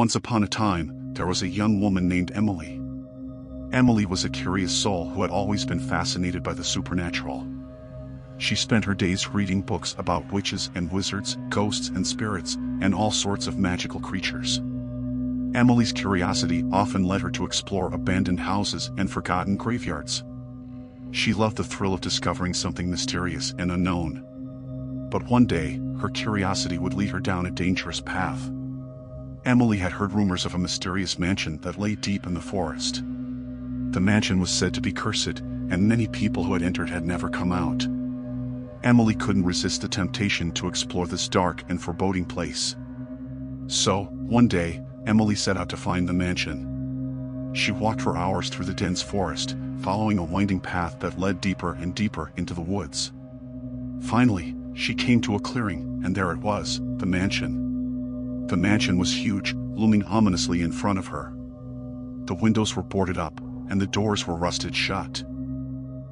Once upon a time, there was a young woman named Emily. Emily was a curious soul who had always been fascinated by the supernatural. She spent her days reading books about witches and wizards, ghosts and spirits, and all sorts of magical creatures. Emily's curiosity often led her to explore abandoned houses and forgotten graveyards. She loved the thrill of discovering something mysterious and unknown. But one day, her curiosity would lead her down a dangerous path. Emily had heard rumors of a mysterious mansion that lay deep in the forest. The mansion was said to be cursed, and many people who had entered had never come out. Emily couldn't resist the temptation to explore this dark and foreboding place. So, one day, Emily set out to find the mansion. She walked for hours through the dense forest, following a winding path that led deeper and deeper into the woods. Finally, she came to a clearing, and there it was, the mansion. The mansion was huge, looming ominously in front of her. The windows were boarded up, and the doors were rusted shut.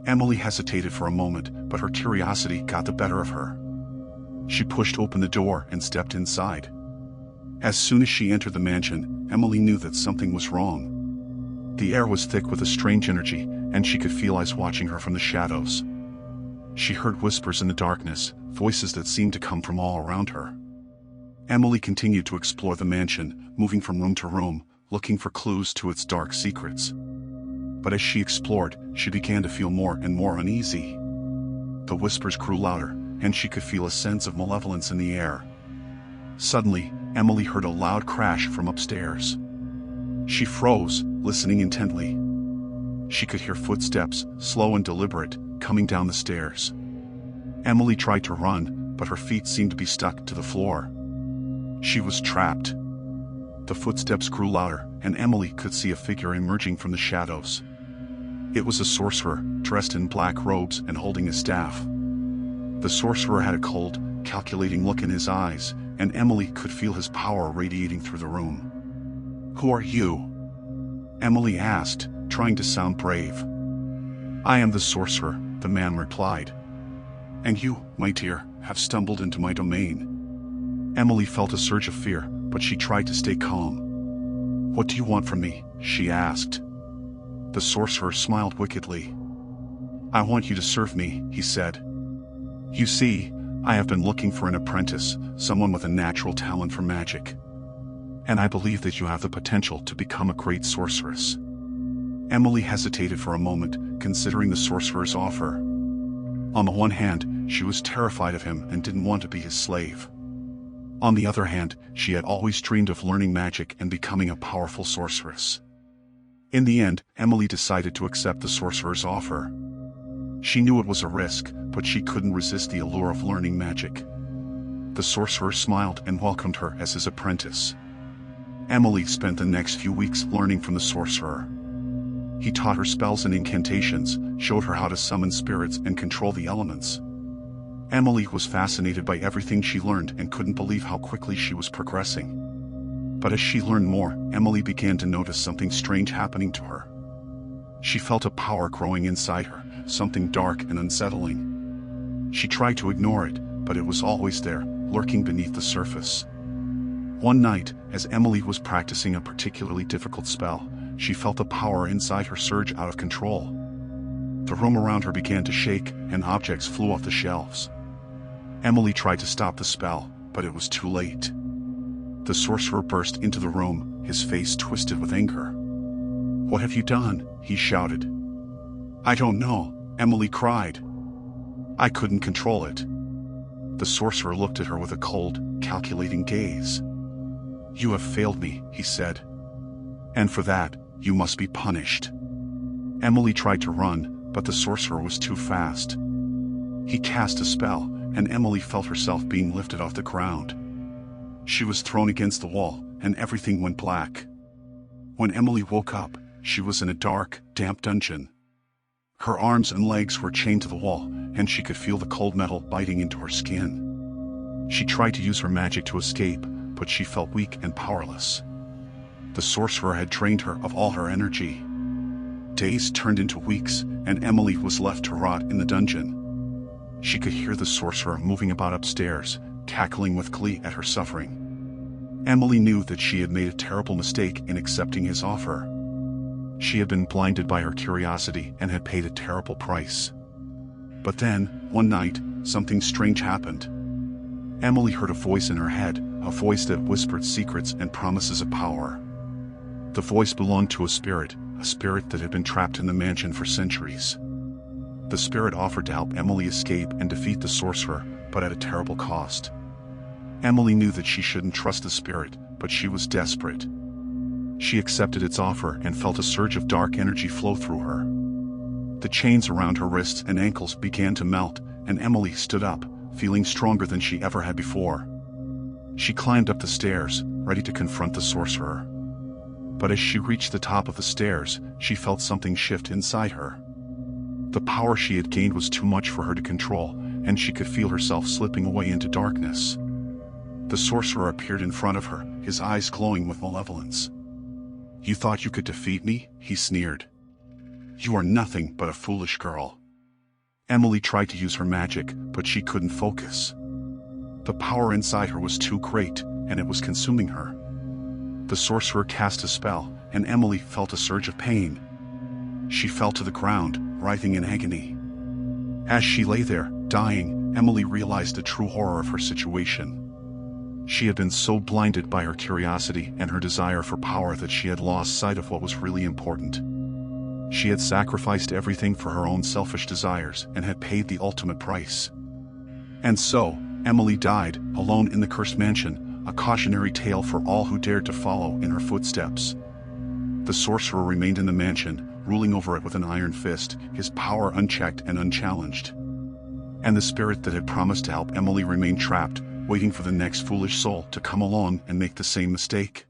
Emily hesitated for a moment, but her curiosity got the better of her. She pushed open the door and stepped inside. As soon as she entered the mansion, Emily knew that something was wrong. The air was thick with a strange energy, and she could feel eyes watching her from the shadows. She heard whispers in the darkness, voices that seemed to come from all around her. Emily continued to explore the mansion, moving from room to room, looking for clues to its dark secrets. But as she explored, she began to feel more and more uneasy. The whispers grew louder, and she could feel a sense of malevolence in the air. Suddenly, Emily heard a loud crash from upstairs. She froze, listening intently. She could hear footsteps, slow and deliberate, coming down the stairs. Emily tried to run, but her feet seemed to be stuck to the floor. She was trapped. The footsteps grew louder, and Emily could see a figure emerging from the shadows. It was a sorcerer, dressed in black robes and holding a staff. The sorcerer had a cold, calculating look in his eyes, and Emily could feel his power radiating through the room. "Who are you?" Emily asked, trying to sound brave. "I am the sorcerer," the man replied. "And you, my dear, have stumbled into my domain." Emily felt a surge of fear, but she tried to stay calm. "What do you want from me?" she asked. The sorcerer smiled wickedly. "I want you to serve me," he said. "You see, I have been looking for an apprentice, someone with a natural talent for magic. And I believe that you have the potential to become a great sorceress." Emily hesitated for a moment, considering the sorcerer's offer. On the one hand, she was terrified of him and didn't want to be his slave. On the other hand, she had always dreamed of learning magic and becoming a powerful sorceress. In the end, Emily decided to accept the sorcerer's offer. She knew it was a risk, but she couldn't resist the allure of learning magic. The sorcerer smiled and welcomed her as his apprentice. Emily spent the next few weeks learning from the sorcerer. He taught her spells and incantations, showed her how to summon spirits and control the elements. Emily was fascinated by everything she learned and couldn't believe how quickly she was progressing. But as she learned more, Emily began to notice something strange happening to her. She felt a power growing inside her, something dark and unsettling. She tried to ignore it, but it was always there, lurking beneath the surface. One night, as Emily was practicing a particularly difficult spell, she felt the power inside her surge out of control. The room around her began to shake, and objects flew off the shelves. Emily tried to stop the spell, but it was too late. The sorcerer burst into the room, his face twisted with anger. "What have you done?" he shouted. "I don't know," Emily cried. "I couldn't control it." The sorcerer looked at her with a cold, calculating gaze. "You have failed me," he said. "And for that, you must be punished." Emily tried to run, but the sorcerer was too fast. He cast a spell, and Emily felt herself being lifted off the ground. She was thrown against the wall, and everything went black. When Emily woke up, she was in a dark, damp dungeon. Her arms and legs were chained to the wall, and she could feel the cold metal biting into her skin. She tried to use her magic to escape, but she felt weak and powerless. The sorcerer had drained her of all her energy. Days turned into weeks, and Emily was left to rot in the dungeon. She could hear the sorcerer moving about upstairs, cackling with glee at her suffering. Emily knew that she had made a terrible mistake in accepting his offer. She had been blinded by her curiosity and had paid a terrible price. But then, one night, something strange happened. Emily heard a voice in her head, a voice that whispered secrets and promises of power. The voice belonged to a spirit that had been trapped in the mansion for centuries. The spirit offered to help Emily escape and defeat the sorcerer, but at a terrible cost. Emily knew that she shouldn't trust the spirit, but she was desperate. She accepted its offer and felt a surge of dark energy flow through her. The chains around her wrists and ankles began to melt, and Emily stood up, feeling stronger than she ever had before. She climbed up the stairs, ready to confront the sorcerer. But as she reached the top of the stairs, she felt something shift inside her. The power she had gained was too much for her to control, and she could feel herself slipping away into darkness. The sorcerer appeared in front of her, his eyes glowing with malevolence. "You thought you could defeat me?" he sneered. "You are nothing but a foolish girl." Emily tried to use her magic, but she couldn't focus. The power inside her was too great, and it was consuming her. The sorcerer cast a spell, and Emily felt a surge of pain. She fell to the ground, writhing in agony. As she lay there, dying, Emily realized the true horror of her situation. She had been so blinded by her curiosity and her desire for power that she had lost sight of what was really important. She had sacrificed everything for her own selfish desires and had paid the ultimate price. And so, Emily died, alone in the cursed mansion, a cautionary tale for all who dared to follow in her footsteps. The sorcerer remained in the mansion, ruling over it with an iron fist, his power unchecked and unchallenged. And the spirit that had promised to help Emily remained trapped, waiting for the next foolish soul to come along and make the same mistake.